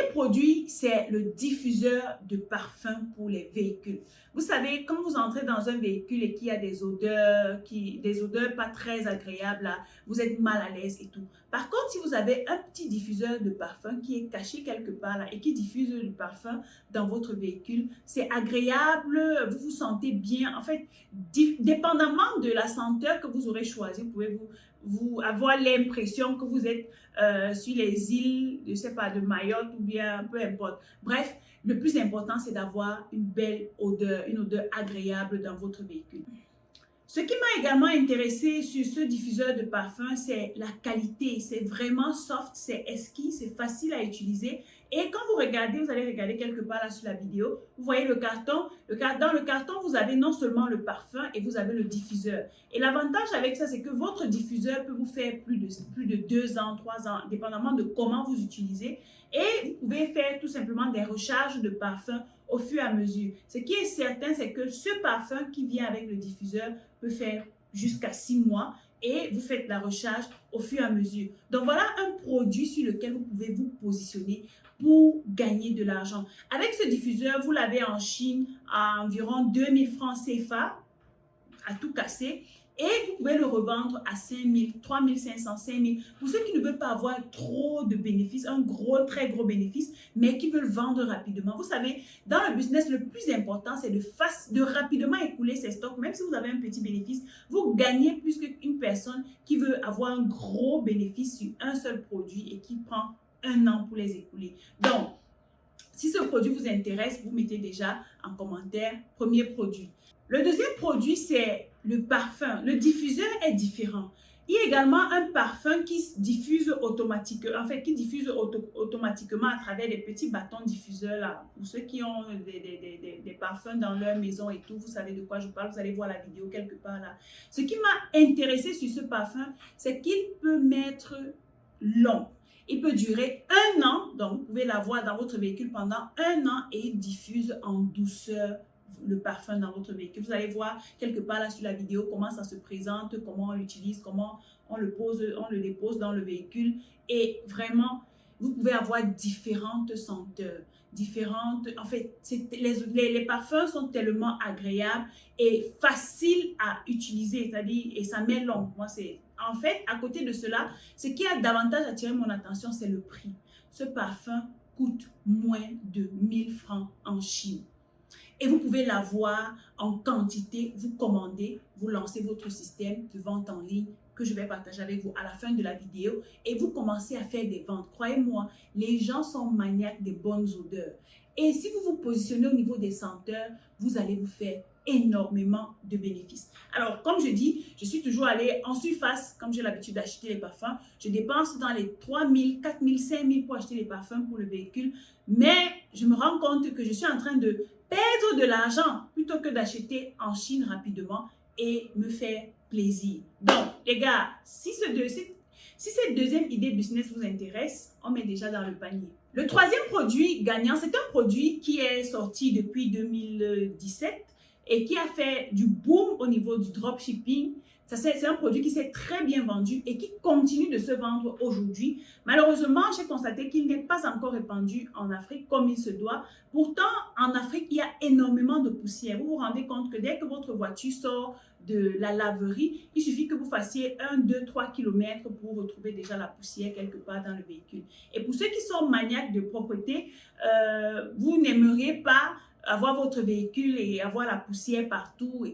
produit, c'est le diffuseur de parfum pour les véhicules. Vous savez, quand vous entrez dans un véhicule et qu'il y a des odeurs pas très agréables, là, vous êtes mal à l'aise et tout. Par contre, si vous avez un petit diffuseur de parfum qui est caché quelque part là et qui diffuse du parfum dans votre véhicule, c'est agréable, vous vous sentez bien. En fait, dépendamment de la senteur que vous aurez choisi, vous pouvez vous avoir l'impression que vous êtes sur les îles, je ne sais pas, de Mayotte ou bien peu importe. Bref, le plus important, c'est d'avoir une belle odeur, une odeur agréable dans votre véhicule. Ce qui m'a également intéressé sur ce diffuseur de parfum, c'est la qualité. C'est vraiment soft, c'est exquis, c'est facile à utiliser. Et quand vous regardez, vous allez regarder quelque part là sur la vidéo, vous voyez le carton. Dans le carton, vous avez non seulement le parfum et vous avez le diffuseur. Et l'avantage avec ça, c'est que votre diffuseur peut vous faire plus de 2 ans, 3 ans, dépendamment de comment vous utilisez. Et vous pouvez faire tout simplement des recharges de parfum au fur et à mesure. Ce qui est certain, c'est que ce parfum qui vient avec le diffuseur peut faire jusqu'à 6 mois et vous faites la recharge au fur et à mesure. Donc voilà un produit sur lequel vous pouvez vous positionner pour gagner de l'argent. Avec ce diffuseur, vous l'avez en Chine à environ 2000 francs CFA, à tout casser. Et vous pouvez le revendre à 5 000, 3 500, 5 000. Pour ceux qui ne veulent pas avoir trop de bénéfices, un très gros bénéfice, mais qui veulent vendre rapidement. Vous savez, dans le business, le plus important, c'est de rapidement écouler ses stocks. Même si vous avez un petit bénéfice, vous gagnez plus qu'une personne qui veut avoir un gros bénéfice sur un seul produit et qui prend 1 an pour les écouler. Donc, si ce produit vous intéresse, vous mettez déjà en commentaire premier produit. Le deuxième produit, c'est le parfum. Le diffuseur est différent. Il y a également un parfum qui diffuse automatiquement, automatiquement à travers des petits bâtons diffuseurs là. Pour ceux qui ont des parfums dans leur maison et tout, vous savez de quoi je parle, vous allez voir la vidéo quelque part là. Ce qui m'a intéressé sur ce parfum, c'est qu'il peut mettre long. Il peut durer 1 an, donc vous pouvez l'avoir dans votre véhicule pendant 1 an et il diffuse en douceur le parfum dans votre véhicule. Vous allez voir quelque part là sur la vidéo comment ça se présente, comment on l'utilise, comment on le dépose dans le véhicule. Et vraiment, vous pouvez avoir différentes senteurs, en fait, les parfums sont tellement agréables et faciles à utiliser, c'est-à-dire, et ça met long. En fait, à côté de cela, ce qui a davantage attiré mon attention, c'est le prix. Ce parfum coûte moins de 1000 francs en Chine. Et vous pouvez l'avoir en quantité, vous commandez, vous lancez votre système de vente en ligne que je vais partager avec vous à la fin de la vidéo et vous commencez à faire des ventes. Croyez-moi, les gens sont maniaques des bonnes odeurs. Et si vous vous positionnez au niveau des senteurs, vous allez vous faire énormément de bénéfices. Alors, comme je dis, je suis toujours allée en surface, comme j'ai l'habitude d'acheter les parfums. Je dépense dans les 3 000, 4 000, 5 000 pour acheter les parfums pour le véhicule. Mais je me rends compte que je suis en train de perdre de l'argent plutôt que d'acheter en Chine rapidement et me faire plaisir. Donc, les gars, si cette deuxième idée business vous intéresse, on met déjà dans le panier. Le troisième produit gagnant, c'est un produit qui est sorti depuis 2017 et qui a fait du boom au niveau du dropshipping. C'est un produit qui s'est très bien vendu et qui continue de se vendre aujourd'hui. Malheureusement, j'ai constaté qu'il n'est pas encore répandu en Afrique comme il se doit. Pourtant, en Afrique, il y a énormément de poussière. Vous vous rendez compte que dès que votre voiture sort de la laverie, il suffit que vous fassiez 1, 2, 3 km pour retrouver déjà la poussière quelque part dans le véhicule. Et pour ceux qui sont maniaques de propreté, vous n'aimeriez pas avoir votre véhicule et avoir la poussière partout.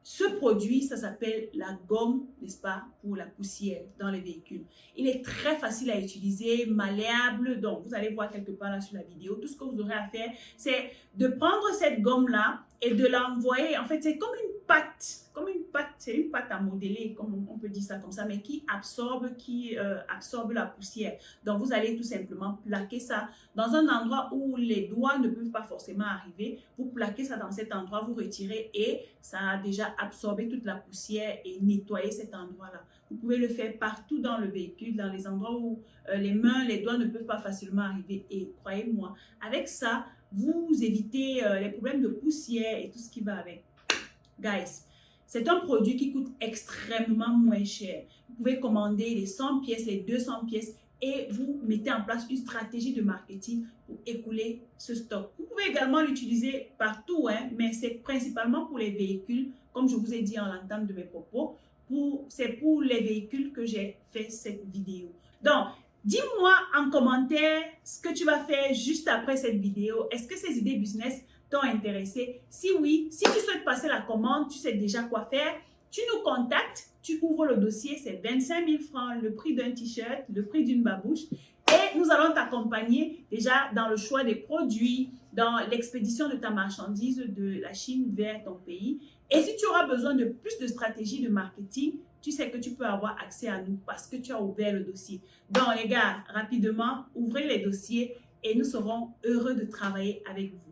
Ce produit, ça s'appelle la gomme, n'est-ce pas, pour la poussière dans les véhicules. Il est très facile à utiliser, malléable. Donc, vous allez voir quelque part là sur la vidéo. Tout ce que vous aurez à faire, c'est de prendre cette gomme-là et de l'envoyer. En fait, c'est comme une pâte. C'est une pâte à modeler, comme on peut dire ça comme ça, mais qui absorbe la poussière. Donc, vous allez tout simplement plaquer ça dans un endroit où les doigts ne peuvent pas forcément arriver. Vous plaquez ça dans cet endroit, vous retirez et ça a déjà absorbé toute la poussière et nettoyer cet endroit-là. Vous pouvez le faire partout dans le véhicule, dans les endroits où les mains, les doigts ne peuvent pas facilement arriver. Et croyez-moi, avec ça, vous évitez les problèmes de poussière et tout ce qui va avec. Guys, c'est un produit qui coûte extrêmement moins cher. Vous pouvez commander les 100 pièces, les 200 pièces et vous mettez en place une stratégie de marketing pour écouler ce stock. Vous pouvez également l'utiliser partout, hein, mais c'est principalement pour les véhicules, comme je vous ai dit en l'entame de mes propos. C'est pour les véhicules que j'ai fait cette vidéo. Donc, dis-moi en commentaire ce que tu vas faire juste après cette vidéo. Est-ce que ces idées business t'ont intéressé? Si oui, si tu souhaites passer la commande, tu sais déjà quoi faire. Tu nous contactes, tu ouvres le dossier, c'est 25 000 francs, le prix d'un t-shirt, le prix d'une babouche. Et nous allons t'accompagner déjà dans le choix des produits, dans l'expédition de ta marchandise de la Chine vers ton pays. Et si tu auras besoin de plus de stratégies de marketing, tu sais que tu peux avoir accès à nous parce que tu as ouvert le dossier. Donc les gars, rapidement, ouvrez les dossiers et nous serons heureux de travailler avec vous.